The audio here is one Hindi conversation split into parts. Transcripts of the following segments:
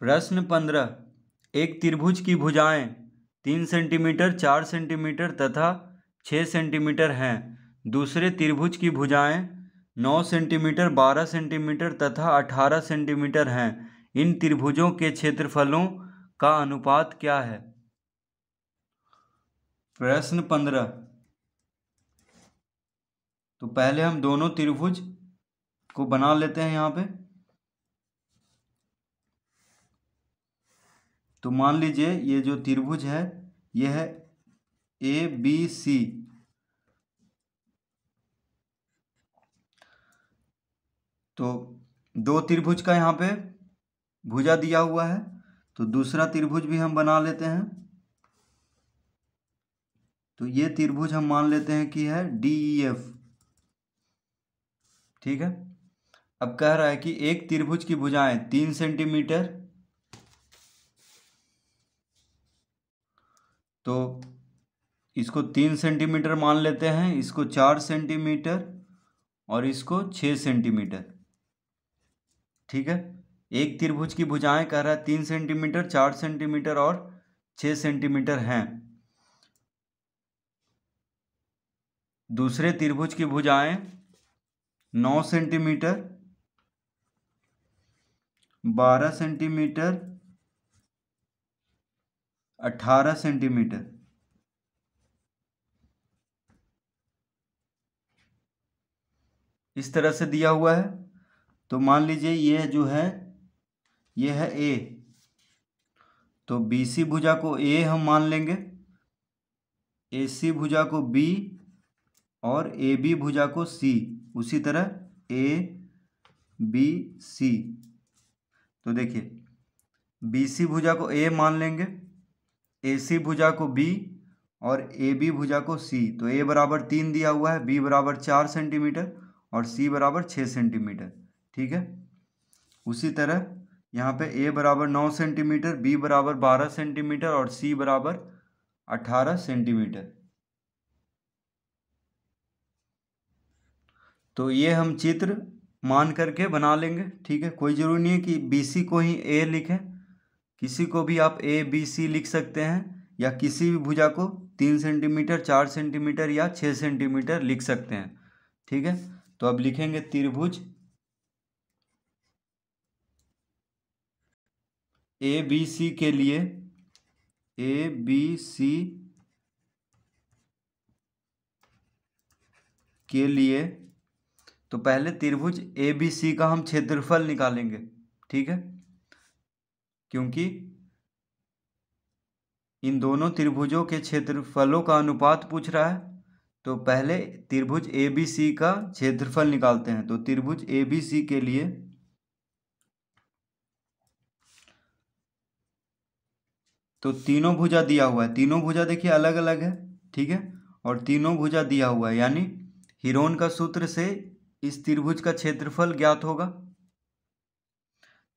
प्रश्न 15। एक त्रिभुज की भुजाएं 3 सेंटीमीटर, 4 सेंटीमीटर तथा 6 सेंटीमीटर हैं। दूसरे त्रिभुज की भुजाएं 9 सेंटीमीटर, 12 सेंटीमीटर तथा 18 सेंटीमीटर हैं। इन त्रिभुजों के क्षेत्रफलों का अनुपात क्या है? प्रश्न 15। तो पहले हम दोनों त्रिभुज को बना लेते हैं यहाँ पे। तो मान लीजिए ये जो त्रिभुज है ये है ABC। तो दो त्रिभुज का यहाँ पे भुजा दिया हुआ है, तो दूसरा त्रिभुज भी हम बना लेते हैं। तो ये त्रिभुज हम मान लेते हैं कि है DEF। ठीक है। अब कह रहा है कि एक त्रिभुज की भुजाएं 3 सेंटीमीटर, तो इसको 3 सेंटीमीटर मान लेते हैं, इसको 4 सेंटीमीटर और इसको 6 सेंटीमीटर। ठीक है। एक त्रिभुज की भुजाएं कह रहा है 3 सेंटीमीटर, 4 सेंटीमीटर और 6 सेंटीमीटर हैं। दूसरे त्रिभुज की भुजाएं 9 सेंटीमीटर, 12 सेंटीमीटर, 18 सेंटीमीटर। इस तरह से दिया हुआ है। तो मान लीजिए ये जो है ये है A। तो BC भुजा को A हम मान लेंगे, AC भुजा को B और AB भुजा को C। उसी तरह ABC। तो देखिए BC भुजा को A मान लेंगे, AC भुजा को B और AB भुजा को C। तो A बराबर 3 दिया हुआ है, B बराबर 4 सेंटीमीटर और C बराबर 6 सेंटीमीटर। ठीक है। उसी तरह यहाँ पे A बराबर 9 सेंटीमीटर, B बराबर 12 सेंटीमीटर और C बराबर 18 सेंटीमीटर। तो ये हम चित्र मान करके बना लेंगे। ठीक है। कोई ज़रूरी नहीं है कि BC को ही A लिखें, किसी को भी आप ABC लिख सकते हैं, या किसी भी भुजा को 3 सेंटीमीटर, 4 सेंटीमीटर या 6 सेंटीमीटर लिख सकते हैं। ठीक है। तो अब लिखेंगे त्रिभुज ABC के लिए, ABC के लिए तो पहले त्रिभुज ABC का हम क्षेत्रफल निकालेंगे। ठीक है। क्योंकि इन दोनों त्रिभुजों के क्षेत्रफलों का अनुपात पूछ रहा है, तो पहले त्रिभुज ABC का क्षेत्रफल निकालते हैं। तो त्रिभुज ABC के लिए तो तीनों भुजा दिया हुआ है, तीनों भुजा देखिए अलग अलग है। ठीक है। और तीनों भुजा दिया हुआ है, यानी हीरोन का सूत्र से इस त्रिभुज का क्षेत्रफल ज्ञात होगा।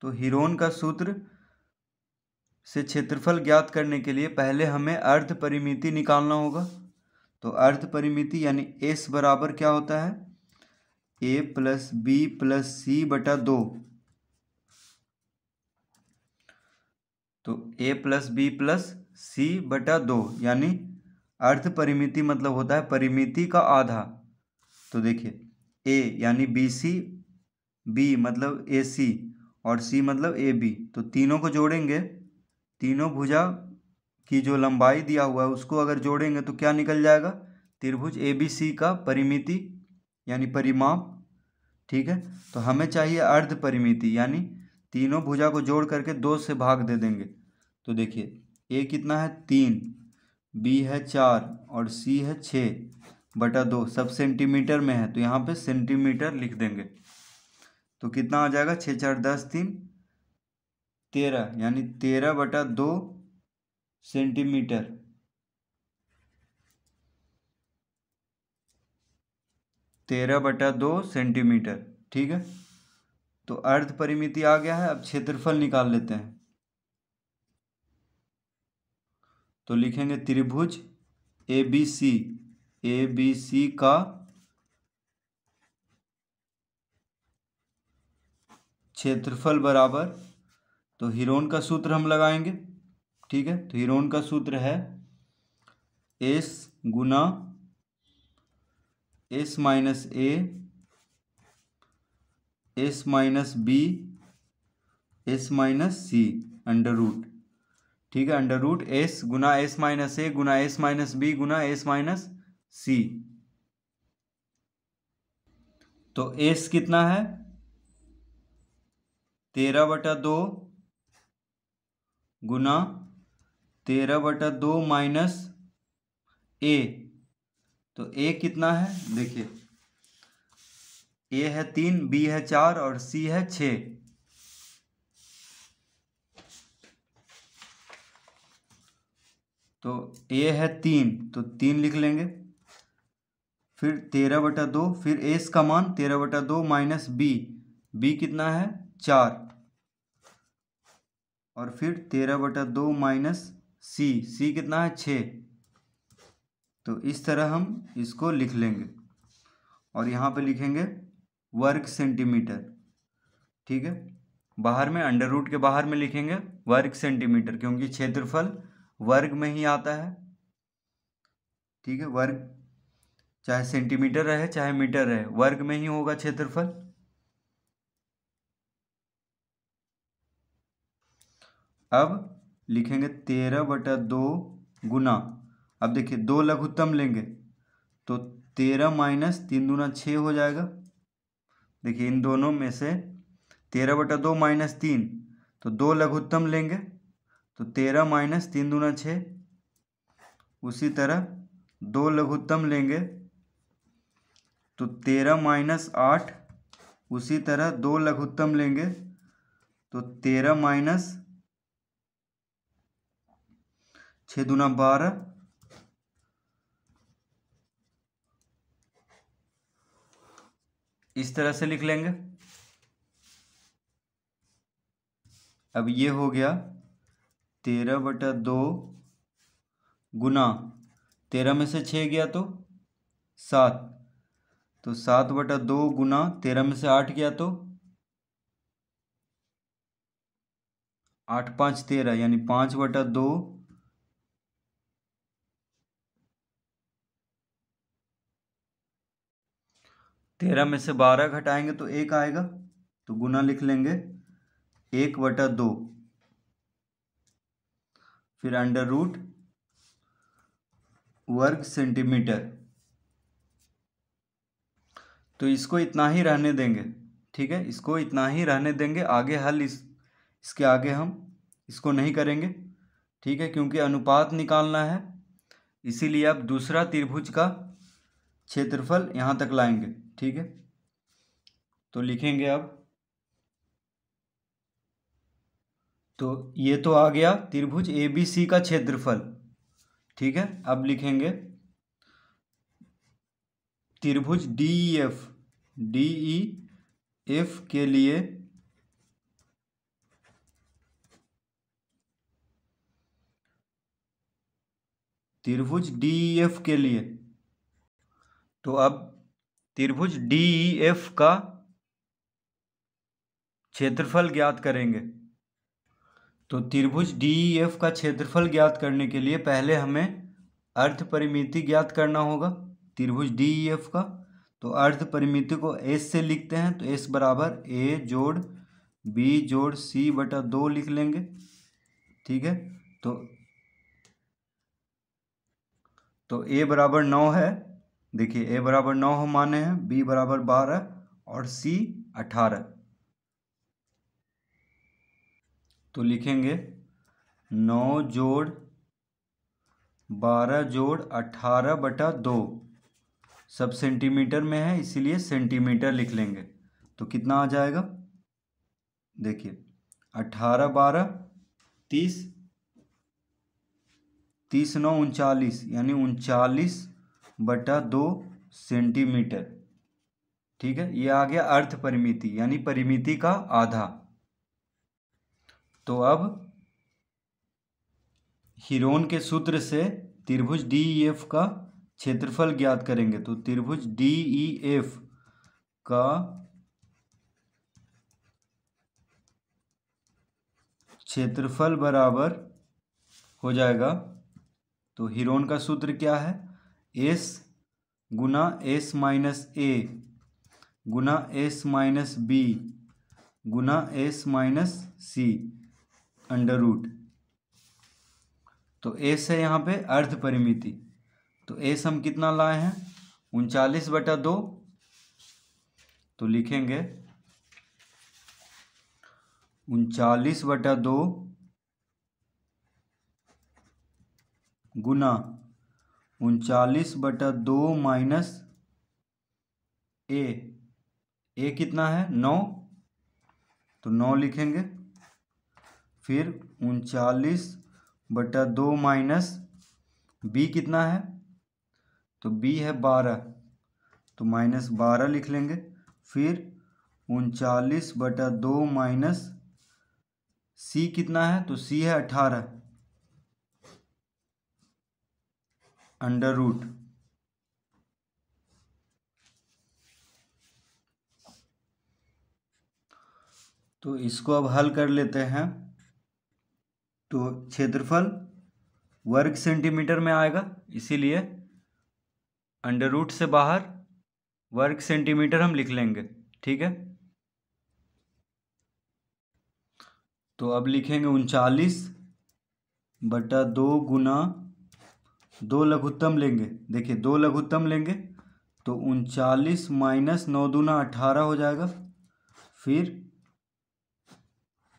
तो हीरोन का सूत्र से क्षेत्रफल ज्ञात करने के लिए पहले हमें अर्ध परिमिति निकालना होगा। तो अर्ध परिमिति यानी S बराबर क्या होता है, A plus B plus C बटा 2। तो A plus B plus C बटा 2, यानी अर्ध परिमिति मतलब होता है परिमिति का आधा। तो देखिए A यानी BC, B मतलब AC और C मतलब AB। तो तीनों को जोड़ेंगे, तीनों भुजा की जो लंबाई दिया हुआ है उसको अगर जोड़ेंगे तो क्या निकल जाएगा, त्रिभुज ABC का परिमिति यानी परिमाप। ठीक है। तो हमें चाहिए अर्ध परिमिति, यानी तीनों भुजा को जोड़ करके 2 से भाग दे देंगे। तो देखिए A कितना है 3, B है 4 और C है 6 बटा 2। सब सेंटीमीटर में है तो यहाँ पे सेंटीमीटर लिख देंगे। तो कितना आ जाएगा, 6 4 10 3 13, यानी 13 बटा 2 सेंटीमीटर। 13 बटा 2 सेंटीमीटर। ठीक है। तो अर्ध परिमिति आ गया है। अब क्षेत्रफल निकाल लेते हैं। तो लिखेंगे त्रिभुज ABC का क्षेत्रफल बराबर तो हीरोन का सूत्र हम लगाएंगे, ठीक है। तो हीरोन का सूत्र है एस गुना S minus A S minus B S minus C under root, ठीक है। अंडर रूट एस गुना एस माइनस ए गुना एस माइनस बी गुना एस माइनस सी। तो एस कितना है 13/2 गुना 13/2 माइनस ए। तो ए कितना है देखिए, ए है 3, बी है 4 और सी है 6। तो ए है 3, तो 3 लिख लेंगे। फिर 13/2, फिर एस का मान 13/2 माइनस बी, बी कितना है 4, और फिर 13/2 माइनस सी, सी कितना है 6। तो इस तरह हम इसको लिख लेंगे और यहाँ पे लिखेंगे वर्ग सेंटीमीटर, ठीक है। बाहर में अंडर रूट के बाहर में लिखेंगे वर्ग सेंटीमीटर, क्योंकि क्षेत्रफल वर्ग में ही आता है, ठीक है। वर्ग चाहे सेंटीमीटर रहे चाहे मीटर रहे, वर्ग में ही होगा क्षेत्रफल। अब लिखेंगे 13/2 गुना, अब देखिए 2 लघुत्तम लेंगे तो 13 माइनस 3 दूना 6 हो जाएगा। देखिए इन दोनों में से 13/2 माइनस 3, तो 2 लघुत्तम लेंगे तो 13 माइनस 3 दूना 6। उसी तरह 2 लघुत्तम लेंगे तो 13 माइनस 8। उसी तरह 2 लघुत्तम लेंगे तो 13 माइनस 6 दूना 12। इस तरह से लिख लेंगे। अब ये हो गया 13/2 गुना 13 में से 6 गया तो 7, तो 7/2 गुना 13 में से 8 गया तो 8 5 13, यानी 5/2 13 में से 12 घटाएंगे तो 1 आएगा, तो गुना लिख लेंगे 1/2, फिर अंडर रूट वर्ग सेंटीमीटर। तो इसको इतना ही रहने देंगे, ठीक है। इसको इतना ही रहने देंगे, आगे हल इसके आगे हम इसको नहीं करेंगे, ठीक है, क्योंकि अनुपात निकालना है। इसीलिए अब दूसरा त्रिभुज का क्षेत्रफल यहाँ तक लाएंगे, ठीक है। तो लिखेंगे अब, तो ये तो आ गया त्रिभुज ABC का क्षेत्रफल, ठीक है। अब लिखेंगे त्रिभुज DEF के लिए त्रिभुज DEF के लिए, तो अब त्रिभुज DEF का क्षेत्रफल ज्ञात करेंगे। तो त्रिभुज DEF का क्षेत्रफल ज्ञात करने के लिए पहले हमें अर्ध परिमिति ज्ञात करना होगा त्रिभुज DEF का। तो अर्ध परिमिति को S से लिखते हैं, तो S बराबर A जोड़ B जोड़ C/2 लिख लेंगे, ठीक है। तो A बराबर 9 है, देखिए A बराबर 9 हम माने हैं, B बराबर 12 और C 18। तो लिखेंगे 9 जोड़ 12 जोड़ 18/2, सब सेंटीमीटर में है इसीलिए सेंटीमीटर लिख लेंगे। तो कितना आ जाएगा देखिए 18 12 30, 30 9 39, यानी 39/2 सेंटीमीटर, ठीक है। ये आ गया अर्ध परिमिति यानी परिमिति का आधा। तो अब हीरोन के सूत्र से त्रिभुज DEF का क्षेत्रफल ज्ञात करेंगे। तो त्रिभुज DEF का क्षेत्रफल बराबर हो जाएगा, तो हीरोन का सूत्र क्या है, एस गुना एस माइनस ए गुना एस माइनस बी गुना S minus C under root. तो एस है यहाँ पे अर्ध परिमिति, तो एस हम कितना लाए हैं 39/2, तो लिखेंगे 39/2 गुना 39/2 माइनस ए कितना है 9, तो 9 लिखेंगे, फिर 39/2 माइनस बी कितना है, तो बी है 12, तो -12 लिख लेंगे, फिर 39/2 माइनस सी कितना है, तो सी है 18 अंडर रूट। तो इसको अब हल कर लेते हैं। तो क्षेत्रफल वर्ग सेंटीमीटर में आएगा, इसीलिए अंडर रूट से बाहर वर्ग सेंटीमीटर हम लिख लेंगे, ठीक है। तो अब लिखेंगे 39/2 गुना 2 लघुत्तम लेंगे, देखिए 2 लघुत्तम लेंगे तो 39 माइनस 9 दूना 18 हो जाएगा, फिर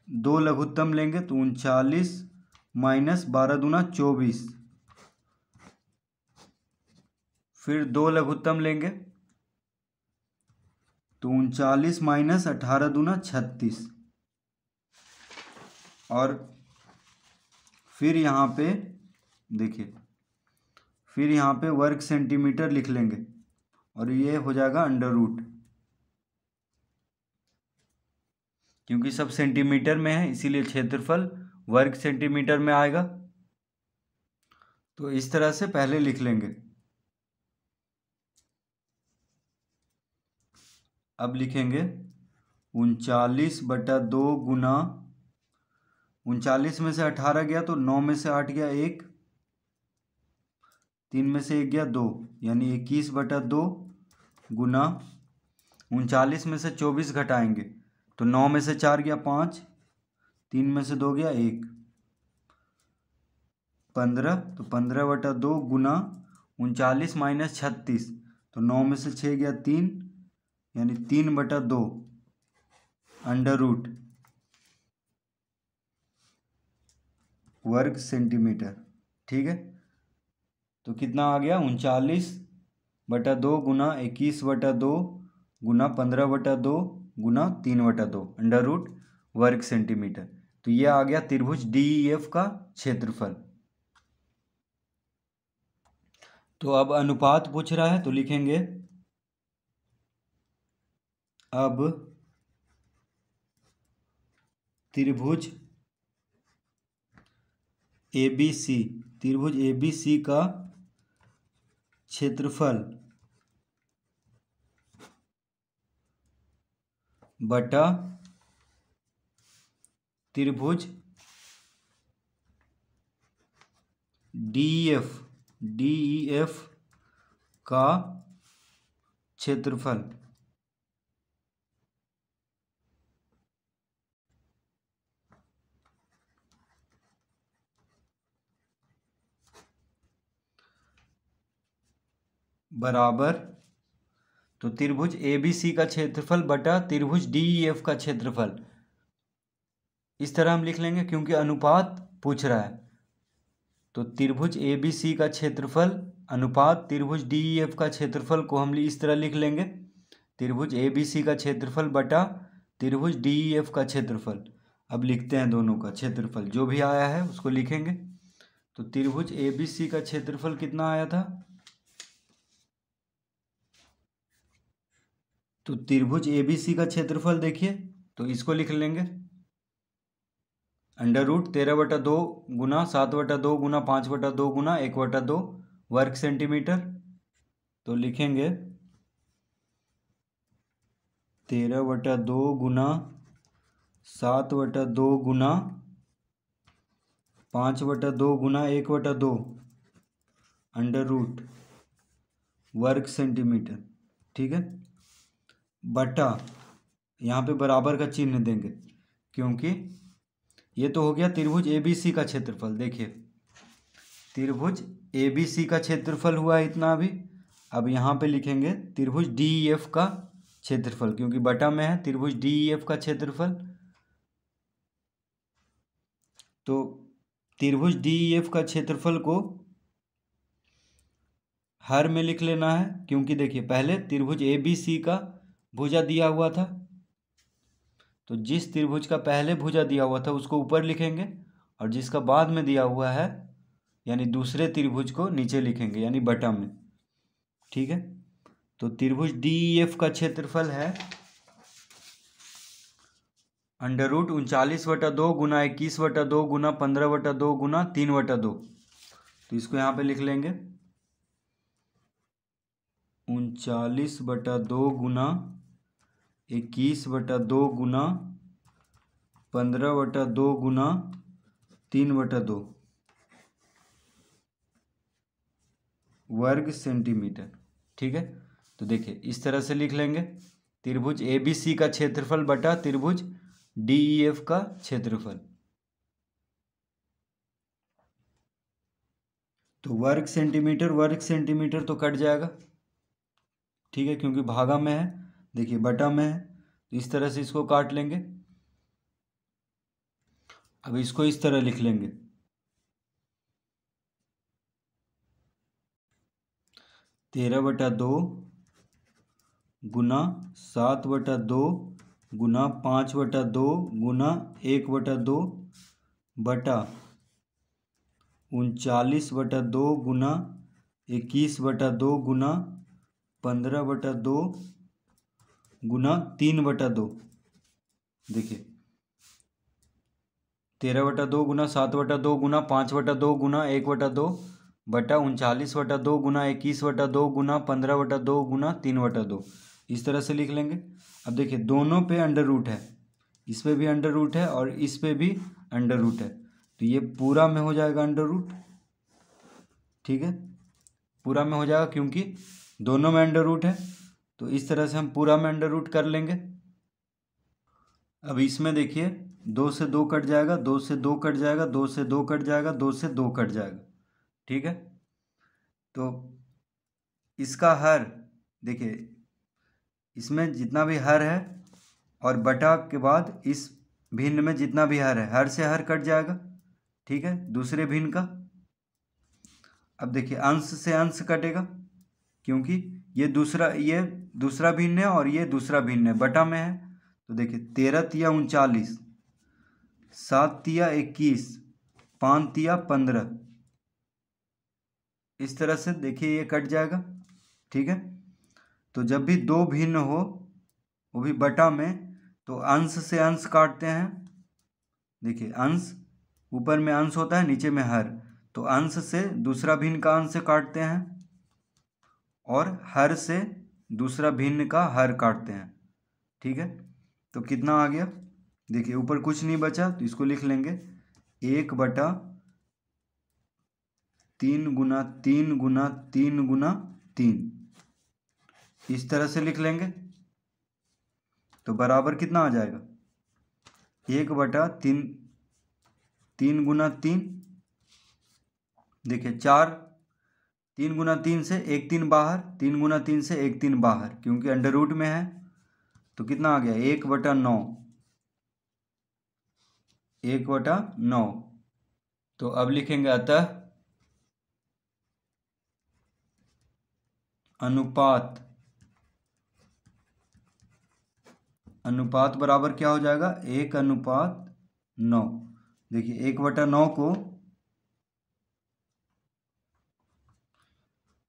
2 लघुत्तम लेंगे तो 39 माइनस 12 दूना 24, फिर 2 लघुत्तम लेंगे तो 39 माइनस 18 दूना 36, और फिर यहाँ पे देखिए, फिर यहाँ पे वर्ग सेंटीमीटर लिख लेंगे और ये हो जाएगा अंडर रूट, क्योंकि सब सेंटीमीटर में है इसीलिए क्षेत्रफल वर्ग सेंटीमीटर में आएगा। तो इस तरह से पहले लिख लेंगे। अब लिखेंगे 39/2 गुना 39 में से 18 गया तो 9 में से 8 गया 1, 3 में से 1 गया 2, यानी 21/2 गुना 39 में से 24 घटाएंगे तो 9 में से 4 गया 5, 3 में से 2 गया 1, 15, तो 15/2 गुना 39 माइनस 36, तो 9 में से 6 गया 3, यानी 3/2 अंडर रूट वर्ग सेंटीमीटर, ठीक है। तो कितना आ गया 39/2 गुना 21/2 गुना 15/2 गुना 3/2 अंडर रूट वर्ग सेंटीमीटर। तो ये आ गया त्रिभुज DEF का क्षेत्रफल। तो अब अनुपात पूछ रहा है तो लिखेंगे अब त्रिभुज ABC का क्षेत्रफल बटा त्रिभुज DEF का क्षेत्रफल बराबर, तो त्रिभुज ABC का क्षेत्रफल बटा त्रिभुज DEF का क्षेत्रफल, इस तरह हम लिख लेंगे क्योंकि अनुपात पूछ रहा है। तो त्रिभुज ABC का क्षेत्रफल अनुपात त्रिभुज DEF का क्षेत्रफल को हम इस तरह लिख लेंगे, त्रिभुज ABC का क्षेत्रफल बटा त्रिभुज DEF का क्षेत्रफल। अब लिखते हैं दोनों का क्षेत्रफल, जो भी आया है उसको लिखेंगे। तो त्रिभुज ABC का क्षेत्रफल कितना आया था, तो त्रिभुज ABC का क्षेत्रफल देखिए, तो इसको लिख लेंगे अंडर रूट 13/2 गुना 7/2 गुना 5/2 गुना 1/2 वर्ग सेंटीमीटर। तो लिखेंगे 13/2 गुना 7/2 गुना 5/2 गुना 1/2 अंडर रूट वर्ग सेंटीमीटर, ठीक है, बटा यहाँ पे बराबर का चिन्ह देंगे क्योंकि ये तो हो गया त्रिभुज ABC का क्षेत्रफल। देखिए त्रिभुज ABC का क्षेत्रफल हुआ इतना अभी। अब यहाँ पे लिखेंगे त्रिभुज DEF का क्षेत्रफल, क्योंकि बटा में है त्रिभुज DEF का क्षेत्रफल। तो त्रिभुज DEF का क्षेत्रफल को हर में लिख लेना है, क्योंकि देखिए पहले त्रिभुज ABC का भुजा दिया हुआ था, तो जिस त्रिभुज का पहले भुजा दिया हुआ था उसको ऊपर लिखेंगे और जिसका बाद में दिया हुआ है यानी दूसरे त्रिभुज को नीचे लिखेंगे यानी बटा में, ठीक है। तो त्रिभुज DEF का क्षेत्रफल है अंडर रूट 39/2 गुना 21/2 गुना 15/2 गुना 3/2। तो इसको यहाँ पे लिख लेंगे 39/2 गुना 21/2 गुना 15/2 गुना 3/2 वर्ग सेंटीमीटर, ठीक है। तो देखिए इस तरह से लिख लेंगे त्रिभुज ABC का क्षेत्रफल बटा त्रिभुज DEF का क्षेत्रफल। तो वर्ग सेंटीमीटर तो कट जाएगा, ठीक है, क्योंकि भागा में है, देखिए बटा में है, तो इस तरह से इसको काट लेंगे। अब इसको इस तरह लिख लेंगे 13/2 गुना 7/2 गुना 5/2 गुना 1/2 बटा 39/2 गुना 21/2 गुना 15/2 गुना 3/2। देखिए 13/2 गुना 7/2 गुना 5/2 गुना 1/2 बटा 39/2 गुना 21/2 गुना 15/2 गुना 3/2, इस तरह से लिख लेंगे। अब देखिए दोनों पे अंडर रूट है, इस पे भी अंडर रूट है और इस पे भी अंडर रूट है, तो ये पूरा में हो जाएगा अंडर रूट, ठीक है, पूरा में हो जाएगा क्योंकि दोनों में अंडर रूट है, तो इस तरह से हम पूरा में अंडर रूट कर लेंगे। अब इसमें देखिए 2 से 2 कट जाएगा, 2 से 2 कट जाएगा, 2 से 2 कट जाएगा, 2 से 2 कट जाएगा, ठीक है। तो इसका हर देखिए इसमें जितना भी हर है और बटा के बाद इस भिन्न में जितना भी हर है, हर से हर कट जाएगा, ठीक है, दूसरे भिन्न का। अब देखिए अंश से अंश कटेगा क्योंकि ये दूसरा भिन्न है और ये दूसरा भिन्न है, बटा में है। तो देखिए 13 तिया 39, 7 तिया 21, 5 तिया 15, इस तरह से देखिए ये कट जाएगा, ठीक है। तो जब भी दो भिन्न हो वो भी बटा में, तो अंश से अंश काटते हैं। देखिए अंश ऊपर में अंश होता है, नीचे में हर, तो अंश से दूसरा भिन्न का अंश काटते हैं और हर से दूसरा भिन्न का हर काटते हैं, ठीक है। तो कितना आ गया, देखिए ऊपर कुछ नहीं बचा तो इसको लिख लेंगे 1/3 गुना 3 गुना 3 गुना 3, इस तरह से लिख लेंगे। तो बराबर कितना आ जाएगा 1/3 3 गुना 3, देखिए 4, 3 गुना 3 से 1 3 बाहर, 3 गुना 3 से 1 3 बाहर, क्योंकि अंडर रूट में है, तो कितना आ गया 1/9, 1/9। तो अब लिखेंगे अतः अनुपात बराबर क्या हो जाएगा 1/9। देखिए 1/9 को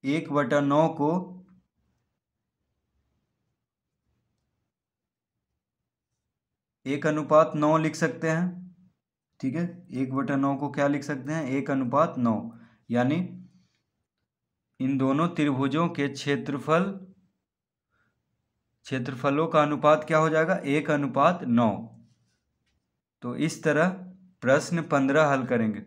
1/9 को 1/9 लिख सकते हैं, ठीक है। 1/9 को क्या लिख सकते हैं 1/9, यानी इन दोनों त्रिभुजों के क्षेत्रफलों का अनुपात क्या हो जाएगा 1/9। तो इस तरह प्रश्न 15 हल करेंगे।